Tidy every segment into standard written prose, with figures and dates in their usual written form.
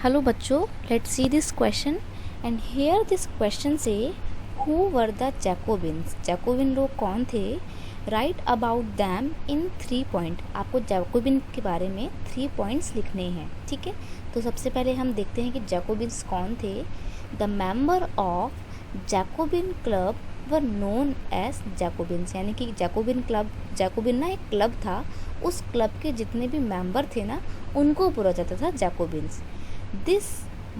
Hello बच्चों, let's see this question and here this question से who were the Jacobins. Jacobin लोग कौन थे? Write about them in 3 point. आपको Jacobin के बारे में 3 पॉइंट्स लिखने हैं, ठीक है। तो सबसे पहले हम देखते हैं कि जैकोबिन्स कौन थे। The member of Jacobin club were known as Jacobins, यानी कि जैकोबिन ना एक क्लब था, उस क्लब के जितने भी मेंबर थे ना उनको बोला जाता था Jacobins. This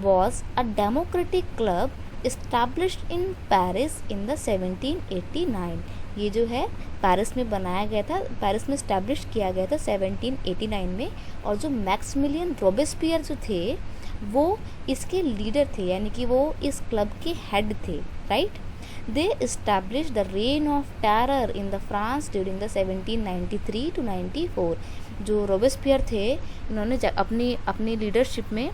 was a democratic club established in Paris in the 1789। ये जो है पेरिस में बनाया गया था, पेरिस में इस्टेब्लिश किया गया था 1789 में। और जो मैक्सिमिलियन रोबेस्पियर जो थे वो इसके लीडर थे, यानी कि वो इस क्लब के हेड थे, right. They establish the rain of terror in the France during the 1793 to 94। जो रोबेस्पियर थे उन्होंने अपनी लीडरशिप में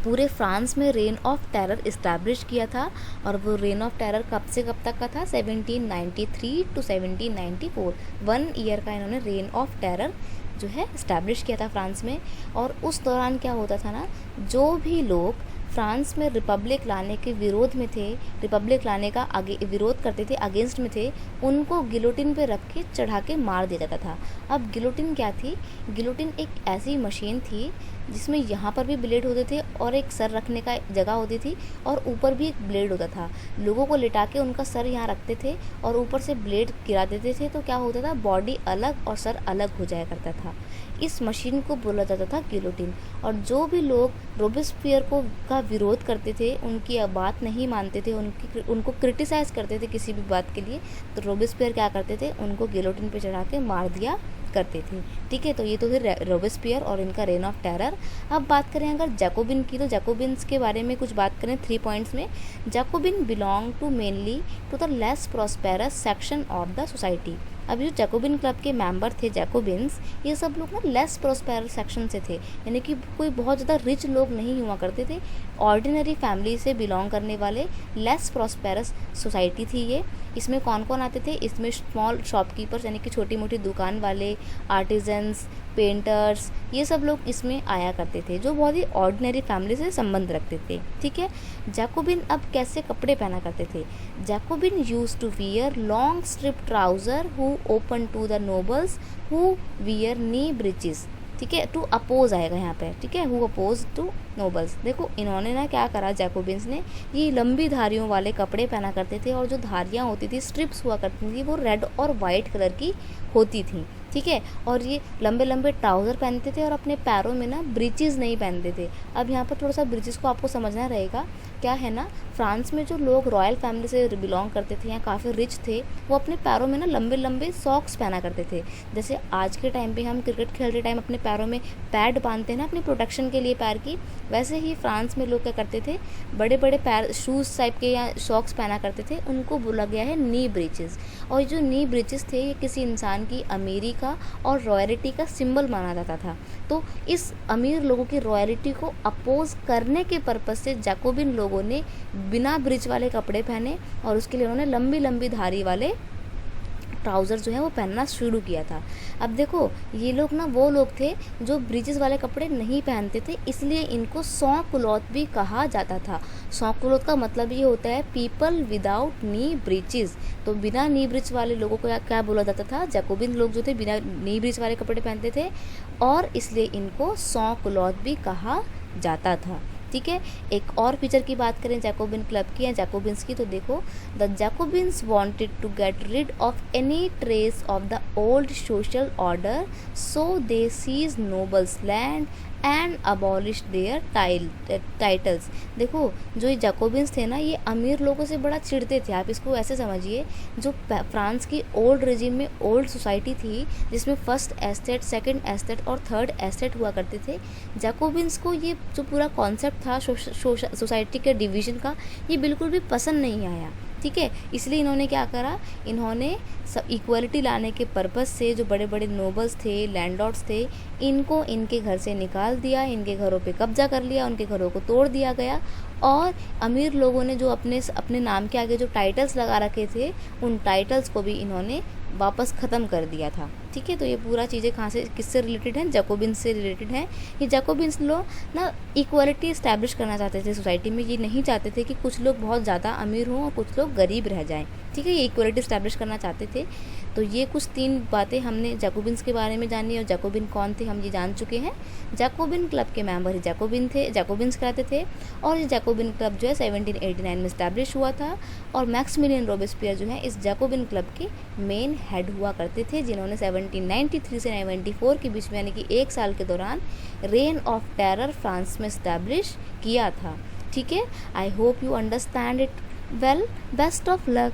पूरे फ्रांस में रेन ऑफ टेरर इस्टेब्लिश किया था। और वो रेन ऑफ टेरर कब से कब तक का था? 1793 to 1794। 1 ईयर का इन्होंने रेन ऑफ टेरर जो है इस्टेब्लिश किया था फ्रांस में। और उस दौरान क्या होता था ना, जो भी लोग फ्रांस में रिपब्लिक लाने के विरोध में थे, रिपब्लिक लाने का विरोध करते थे, अगेंस्ट में थे, उनको गिलोटिन पे रख के चढ़ा के मार दिया जाता था। अब गिलोटिन क्या थी? गिलोटिन एक ऐसी मशीन थी जिसमें यहाँ पर भी ब्लेड होते थे और एक सर रखने का जगह होती थी और ऊपर भी एक ब्लेड होता था। लोगों को लिटा के उनका सर यहाँ रखते थे और ऊपर से ब्लेड गिरा देते थे, तो क्या होता था, बॉडी अलग और सर अलग हो जाया करता था। इस मशीन को बोला जाता था गिलोटिन। और जो भी लोग रोबेस्पियर का विरोध करते थे, उनकी बात नहीं मानते थे, उनको क्रिटिसाइज़ करते थे किसी भी बात के लिए, तो रोबेस्पियर क्या करते थे, उनको गिलोटिन पे चढ़ा के मार दिया करते थे, ठीक है। तो ये तो थे रोबेस्पियर और इनका रेन ऑफ टेरर। अब बात करें अगर जैकोबिन की, तो जैकोबिन्स के बारे में कुछ बात करें 3 पॉइंट्स में। Jacobin belong to mainly to the less prosperous section of the society. अब जो जैकोबिन क्लब के मेंबर थे जैकोबिन्स, ये सब लोग ना लेस प्रॉस्पेरस सेक्शन से थे, यानी कि कोई बहुत ज़्यादा रिच लोग नहीं हुआ करते थे। ऑर्डिनरी फैमिली से बिलोंग करने वाले लेस प्रॉस्पेरस सोसाइटी थी ये। इसमें कौन कौन आते थे? इसमें स्मॉल शॉपकीपर्स, यानी कि छोटी मोटी दुकान वाले, आर्टिजन्स, पेंटर्स, ये सब लोग इसमें आया करते थे, जो बहुत ही ऑर्डिनरी फैमिली से संबंध रखते थे, ठीक है। जैकोबिन अब कैसे कपड़े पहना करते थे? Jacobin use to wear long strip trouser who open to the nobles who wear knee breeches, ठीक है। टू अपोज आएगा यहाँ पे, ठीक है, हु अपोज टू नोबल्स। देखो इन्होंने ना क्या करा, जैकोबिन्स ने ये लंबी धारियों वाले कपड़े पहना करते थे और जो धारियाँ होती थी, स्ट्रिप्स हुआ करती थी, वो रेड और वाइट कलर की होती थी, ठीक है। और ये लंबे लंबे ट्राउज़र पहनते थे और अपने पैरों में ना ब्रीचेस नहीं पहनते थे। अब यहाँ पर थोड़ा सा ब्रीचेस को आपको समझना रहेगा। क्या है ना, फ्रांस में जो लोग रॉयल फैमिली से बिलोंग करते थे या काफ़ी रिच थे, वो अपने पैरों में ना लंबे लंबे सॉक्स पहना करते थे। जैसे आज के टाइम पे हम क्रिकेट खेलते टाइम अपने पैरों में पैड बांधते हैं ना अपनी प्रोटेक्शन के लिए पैर की, वैसे ही फ्रांस में लोग क्या करते थे, बड़े बड़े पैर शूज़ टाइप के या सॉक्स पहना करते थे, उनको बोला गया है नी ब्रीचेस। और जो नी ब्रीचेस थे, ये किसी इंसान की अमीरी का और रॉयल्टी का सिंबल माना जाता था। तो इस अमीर लोगों की रॉयल्टी को अपोज करने के पर्पज़ से जैकोबिन लोगों ने बिना ब्रिज वाले कपड़े पहने और उसके लिए उन्होंने लंबी लंबी धारी वाले ट्राउज़र जो है वो पहनना शुरू किया था। अब देखो ये लोग ना वो लोग थे जो ब्रीचेस वाले कपड़े नहीं पहनते थे, इसलिए इनको सॉ क्लॉथ भी कहा जाता था। सॉ क्लॉथ का मतलब ये होता है पीपल विदाउट नी ब्रीचेस। तो बिना नी ब्रीच वाले लोगों को क्या बोला जाता था? जैकोबिन लोग जो थे बिना नी ब्रीच वाले कपड़े पहनते थे और इसलिए इनको सॉ क्लॉथ भी कहा जाता था, ठीक है। एक और फीचर की बात करें जैकोबिन क्लब की या जैकोबिन्स की, तो देखो the Jacobins wanted to get rid of any trace of the old social order, so they seize nobles land and abolish their titles. देखो जो ये जैकोबिन्स थे ना, ये अमीर लोगों से बड़ा चिढ़ते थे। आप इसको ऐसे समझिए, जो फ्रांस की ओल्ड रेजिम में ओल्ड सोसाइटी थी, जिसमें फर्स्ट एस्टेट, सेकंड एस्टेट और थर्ड एस्टेट हुआ करते थे, जैकोबिन्स को ये जो पूरा कॉन्सेप्ट था सोसाइटी के डिवीज़न का, ये बिल्कुल भी पसंद नहीं आया, ठीक है। इसलिए इन्होंने क्या करा, इन्होंने सब इक्वलिटी लाने के पर्पज़ से जो बड़े बड़े नोबल्स थे, लैंडलॉर्ड्स थे, इनको इनके घर से निकाल दिया, इनके घरों पे कब्जा कर लिया, उनके घरों को तोड़ दिया गया। और अमीर लोगों ने जो अपने नाम के आगे जो टाइटल्स लगा रखे थे, उन टाइटल्स को भी इन्होंने वापस ख़त्म कर दिया था, ठीक है। तो ये पूरा चीज़ें कहाँ से किससे रिलेटेड हैं, जैकोबिन्स से रिलेटेड हैं। ये जैकोबिन्स लोग ना इक्वालिटी इस्टेब्लिश करना चाहते थे सोसाइटी में, ये नहीं चाहते थे कि कुछ लोग बहुत ज़्यादा अमीर हों और कुछ लोग गरीब रह जाएं, ठीक है। ये इक्वालिटी इस्टेब्लिश करना चाहते थे। तो ये कुछ 3 बातें हमने जैकोबिन्स के बारे में जानी, और जैकोबिन कौन थे हम ये जान चुके हैं। जैकोबिन क्लब के मेंबर ही जैकोबिन्स कहते थे, और ये जैकोबिन क्लब जो है 1789 में इस्टेब्लिश हुआ था, और मैक्सिमिलियन रॉबेस्पियर जो है इस जैकोबिन क्लब के मेन हेड हुआ करते थे, जिन्होंने 1793 से 94 के बीच में यानी कि 1 साल के दौरान रेन ऑफ टेरर फ्रांस में इस्टेब्लिश किया था, ठीक है। I hope you understand it well. Best of luck.